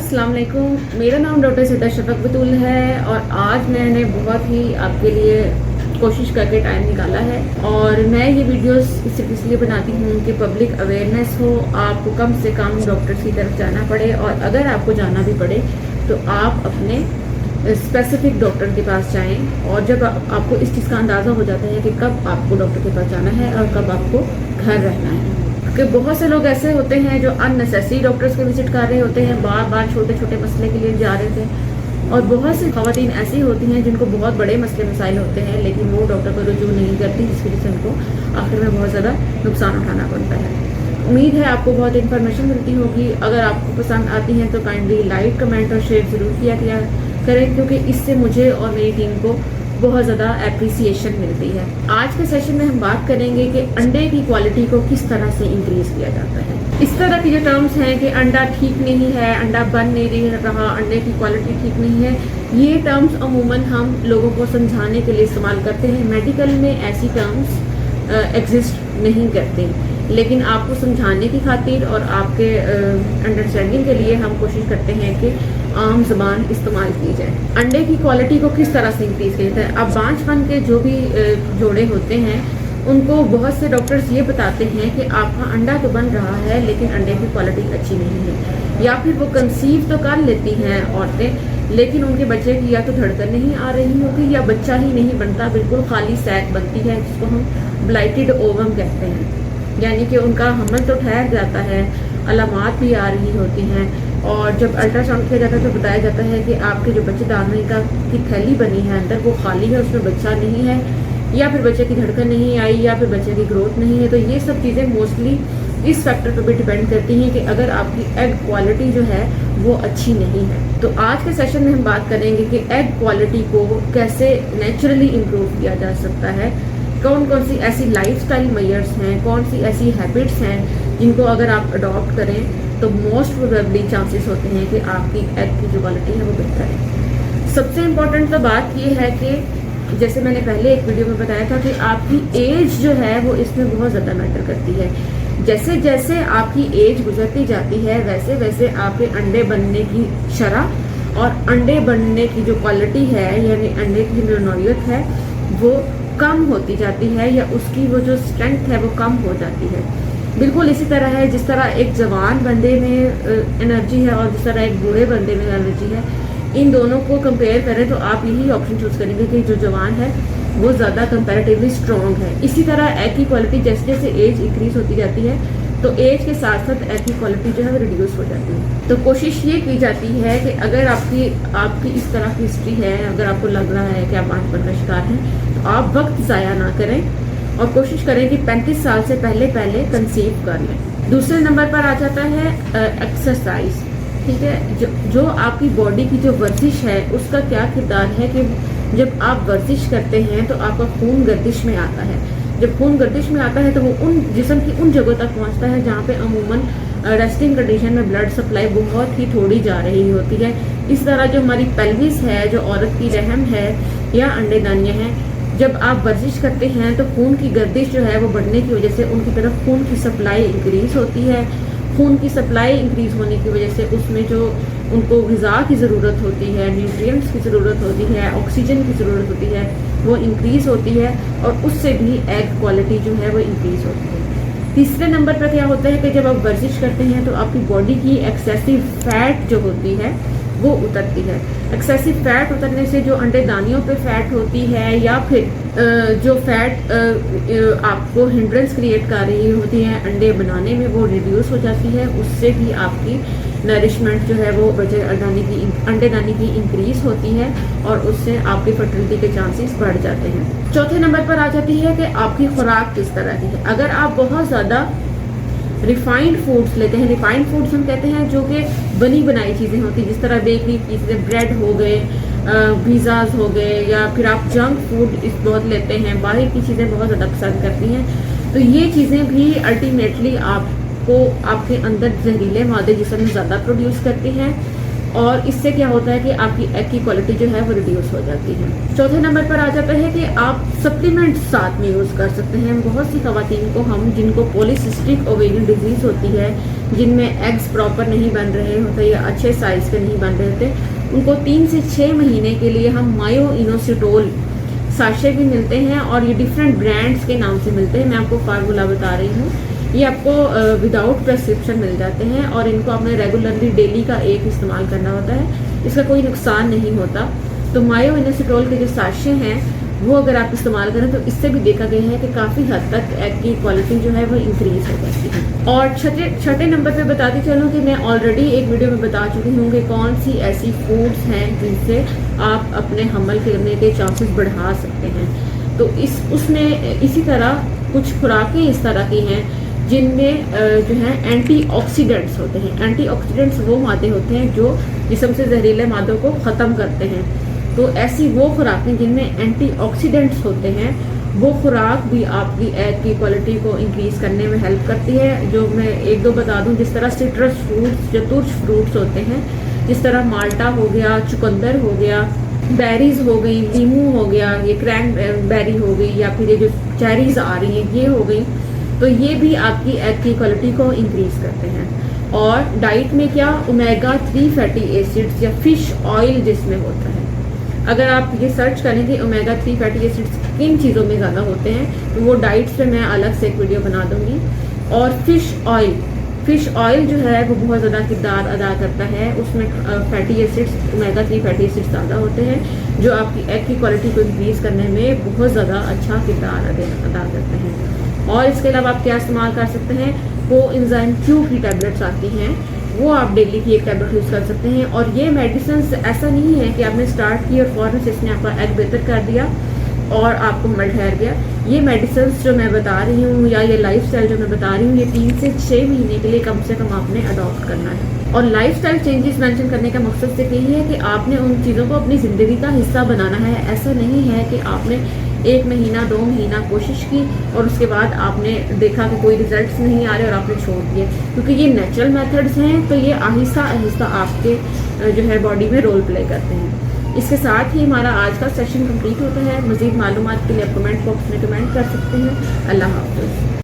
अस्सलाम वालेकुम। मेरा नाम डॉक्टर सिद्धा शफक बतूल है और आज मैंने बहुत ही आपके लिए कोशिश करके टाइम निकाला है और मैं ये वीडियोस सिर्फ इसलिए बनाती हूँ कि पब्लिक अवेयरनेस हो, आपको कम से कम डॉक्टर्स की तरफ जाना पड़े और अगर आपको जाना भी पड़े तो आप अपने स्पेसिफिक डॉक्टर के पास जाएं और जब आपको इस चीज़ का अंदाज़ा हो जाता है कि कब आपको डॉक्टर के पास जाना है और कब आपको घर रहना है। कि बहुत से लोग ऐसे होते हैं जो अननेसेसरी डॉक्टर्स को विजिट कर रहे होते हैं, बार बार छोटे छोटे मसले के लिए जा रहे थे, और बहुत सी खवातीन ऐसी होती हैं जिनको बहुत बड़े मसले मसाइल होते हैं लेकिन वो डॉक्टर को रुजू नहीं करती, जिसकी वजह से उनको आखिर में बहुत ज़्यादा नुकसान उठाना पड़ता है। उम्मीद है आपको बहुत इन्फॉर्मेशन मिलती होगी। अगर आपको पसंद आती है तो काइंडली लाइक, कमेंट और शेयर ज़रूर किया करें क्योंकि इससे मुझे और मेरी टीम को बहुत ज़्यादा एप्रिसिएशन मिलती है। आज के सेशन में हम बात करेंगे कि अंडे की क्वालिटी को किस तरह से इंक्रीज़ किया जाता है। इस तरह के जो टर्म्स हैं कि अंडा ठीक नहीं है, अंडा बन नहीं रहा, अंडे की क्वालिटी ठीक नहीं है, ये टर्म्स अमूमन हम लोगों को समझाने के लिए इस्तेमाल करते हैं। मेडिकल में ऐसी टर्म्स एग्जिस्ट नहीं करते, लेकिन आपको समझाने की खातिर और आपके अंडरस्टैंडिंग के लिए हम कोशिश करते हैं कि आम ज़बान इस्तेमाल की जाए। अंडे की क्वालिटी को किस तरह से इंक्रीज़ किया जाता है। अब बांझपन के जो भी जोड़े होते हैं उनको बहुत से डॉक्टर्स ये बताते हैं कि आपका अंडा तो बन रहा है लेकिन अंडे की क्वालिटी अच्छी नहीं है, या फिर वो कंसीव तो कर लेती हैं औरतें लेकिन उनके बच्चे की या तो धड़कन नहीं आ रही होती या बच्चा ही नहीं बनता, बिल्कुल खाली सैक बनती है, जिसको हम ब्लाइटेड ओवम कहते हैं, यानी कि उनका हमल तो ठहर जाता है, अलामात भी आ रही होती हैं और जब अल्ट्रासाउंड किया जाता है तो बताया जाता है कि आपके जो बच्चेदानी की थैली बनी है अंदर वो खाली है, उसमें बच्चा नहीं है, या फिर बच्चे की धड़कन नहीं आई, या फिर बच्चे की ग्रोथ नहीं है। तो ये सब चीज़ें मोस्टली इस फैक्टर पर भी डिपेंड करती हैं कि अगर आपकी एग क्वालिटी जो है वो अच्छी नहीं है। तो आज के सेशन में हम बात करेंगे कि एग क्वालिटी को कैसे नेचुरली इम्प्रूव किया जा सकता है, कौन कौन सी ऐसी लाइफस्टाइल मेजर्स हैं, कौन सी ऐसी हैबिट्स हैं जिनको अगर आप अडॉप्ट करें तो मोस्ट प्रोबेबली चांसेस होते हैं कि आपकी एग की जो क्वालिटी है वो बेहतर है। सबसे इम्पोर्टेंट तो बात ये है कि जैसे मैंने पहले एक वीडियो में बताया था कि आपकी एज जो है वो इसमें बहुत ज़्यादा मैटर करती है। जैसे जैसे आपकी एज गुजरती जाती है वैसे वैसे आपके अंडे बनने की शरह और अंडे बनने की जो क्वालिटी है यानी अंडे की जो नौयत है वो कम होती जाती है, या उसकी वो जो स्ट्रेंथ है वो कम हो जाती है। बिल्कुल इसी तरह है जिस तरह एक जवान बंदे में एनर्जी है और जिस तरह एक बूढ़े बंदे में एनर्जी है, इन दोनों को कंपेयर करें तो आप यही ऑप्शन चूज करेंगे कि जो जवान है वो ज़्यादा कंपैरेटिवली स्ट्रॉन्ग है। इसी तरह एग की क्वालिटी जैसे जैसे एज इंक्रीज होती जाती है तो एज के साथ साथ एग की क्वालिटी जो है वो रिड्यूस हो जाती है। तो कोशिश ये की जाती है कि अगर आपकी इस तरह की हिस्ट्री है, अगर आपको लग रहा है कि आप बांझपन का शिकार हैं, तो आप वक्त ज़ाया ना करें और कोशिश करें कि 35 साल से पहले कंसीव कर लें। दूसरे नंबर पर आ जाता है एक्सरसाइज। ठीक है, जो आपकी बॉडी की जो वर्जिश है उसका क्या किरदार है कि जब आप वर्जिश करते हैं तो आपका खून गर्दिश में आता है। जब खून गर्दिश में आता है तो वो उन जिस्म की उन जगहों तक पहुंचता है जहाँ पे अमूमन रेस्टिंग कंडीशन में ब्लड सप्लाई बहुत ही थोड़ी जा रही होती है। इस तरह जो हमारी पेल्विस है, जो औरत की रहम है या अंडेदानियाँ हैं, जब आप वर्जिश करते हैं तो खून की गर्दिश जो है वो बढ़ने की वजह से उनकी तरफ खून की सप्लाई इंक्रीज होती है। खून की सप्लाई इंक्रीज होने की वजह से उसमें जो उनको ग़िज़ा की ज़रूरत होती है, न्यूट्रिएंट्स की ज़रूरत होती है, ऑक्सीजन की ज़रूरत होती है, वो इंक्रीज़ होती है और उससे भी एग क्वालिटी जो है वो इंक्रीज़ होती है। तीसरे नंबर पर क्या होता है कि जब आप वर्जिश करते हैं तो आपकी बॉडी की एक्सेसिव फैट जो होती है वो उतरती है। एक्सेसिव फैट उतरने से जो अंडेदानियों पे फैट होती है या फिर जो फैट आपको हिंड्रेंस क्रिएट कर रही होती है अंडे बनाने में, वो रिड्यूस हो जाती है। उससे भी आपकी नरिशमेंट जो है वो अंडेदानी की इंक्रीज होती है और उससे आपकी फर्टिलिटी के चांसेस बढ़ जाते हैं। चौथे नंबर पर आ जाती है कि आपकी खुराक किस तरह की है। अगर आप बहुत ज़्यादा रिफाइंड फूड्स लेते हैं, रिफाइंड फूड्स हम कहते हैं जो कि बनी बनाई चीज़ें होती हैं, जिस तरह बेकरी की चीज़ें, ब्रेड हो गए, पिज़्ज़ाज हो गए, या फिर आप जंक फूड बहुत लेते हैं, बाहर की चीज़ें बहुत ज़्यादा पसंद करती हैं, तो ये चीज़ें भी अल्टीमेटली आपको आपके अंदर जहरीले मादे जिस्म में ज़्यादा प्रोड्यूस करती हैं और इससे क्या होता है कि आपकी एग की क्वालिटी जो है वो रिड्यूस हो जाती है। चौथे नंबर पर आ जाता है कि आप सप्लीमेंट साथ में यूज़ कर सकते हैं। बहुत सी खवातीन को हम जिनको पॉलीसिस्टिक ओवेरियन डिजीज़ होती है, जिनमें एग्स प्रॉपर नहीं बन रहे होते या अच्छे साइज़ के नहीं बन रहे होते, उनको 3 से 6 महीने के लिए हम मायो इनोसिटोल साशे भी मिलते हैं और ये डिफरेंट ब्रांड्स के नाम से मिलते हैं। मैं आपको फार्मूला बता रही हूँ। ये आपको विदाउट प्रेस्क्रिप्शन मिल जाते हैं और इनको आपने रेगुलरली डेली का एक इस्तेमाल करना होता है। इसका कोई नुकसान नहीं होता। तो मायो इनोसिटोल के जो साशे हैं वो अगर आप इस्तेमाल करें तो इससे भी देखा गया है कि काफ़ी हद तक एग की क्वालिटी जो है वो इंक्रीज़ हो जाती है। और छठे नंबर पे बताती चलूँ कि मैं ऑलरेडी एक वीडियो में बता चुकी हूँ कि कौन सी ऐसी फूड्स हैं जिनसे आप अपने हमल करने के चांसेस बढ़ा सकते हैं। तो उसमें इसी तरह कुछ खुराकें इस तरह की हैं जिनमें जो है एंटीऑक्सीडेंट्स होते हैं। एंटीऑक्सीडेंट्स वो मादे होते हैं जो जिस्म से जहरीले मादों को ख़त्म करते हैं। तो ऐसी वो खुराकें जिनमें एंटीऑक्सीडेंट्स होते हैं, वो खुराक भी आपकी एग की क्वालिटी को इंक्रीज़ करने में हेल्प करती है। जो मैं एक दो बता दूं, जिस तरह सिट्रस फ्रूट्स, जो तुर्च फ्रूट्स होते हैं, जिस तरह माल्टा हो गया, चुकंदर हो गया, बेरीज हो गई, लीमू हो गया, ये क्रैन बेरी हो गई, या फिर ये जो चेरीज आ रही हैं ये हो गई, तो ये भी आपकी एग की क्वालिटी को इंक्रीज़ करते हैं। और डाइट में क्या, ओमेगा 3 फैटी एसिड्स या फिश ऑयल जिसमें होता है, अगर आप ये सर्च करें कि ओमेगा 3 फैटी एसिड्स किन चीज़ों में ज़्यादा होते हैं तो वो डाइट्स पे मैं अलग से एक वीडियो बना दूंगी। और फिश ऑयल जो है वो बहुत ज़्यादा किरदार अदा करता है। उसमें fatty acids, omega 3 fatty acids ज़्यादा होते हैं जो आपकी एग की क्वालिटी को इंक्रीज़ करने में बहुत ज़्यादा अच्छा किरदार अदा करते हैं। और इसके अलावा आप क्या इस्तेमाल कर सकते हैं, कोएंजाइम Q की टैबलेट्स आती हैं, वो आप डेली की एक टैबलेट यूज़ कर सकते हैं। और ये मेडिसिन ऐसा नहीं है कि आपने स्टार्ट की और फ़ौरन से इसने आपका एग बेहतर कर दिया और आपको हमल ठहर गया। ये मेडिसिन जो मैं बता रही हूँ या ये लाइफस्टाइल जो मैं बता रही हूँ, ये 3 से 6 महीने के लिए कम से कम आपने अडॉप्ट करना है। और लाइफस्टाइल चेंजेस मेंशन करने का मकसद सिर्फ यही है कि आपने उन चीज़ों को अपनी ज़िंदगी का हिस्सा बनाना है। ऐसा नहीं है कि आपने 1 महीना 2 महीना कोशिश की और उसके बाद आपने देखा कि कोई रिजल्ट्स नहीं आ रहे और आपने छोड़ दिए, क्योंकि ये नेचुरल मेथड्स हैं। तो ये आहिस्ता आहिस्ता आपके जो है बॉडी में रोल प्ले करते हैं। इसके साथ ही हमारा आज का सेशन कंप्लीट होता है। मज़ीद मालूमात के लिए आप कमेंट बॉक्स में कमेंट कर सकते हैं। अल्लाह हाफ़िज़।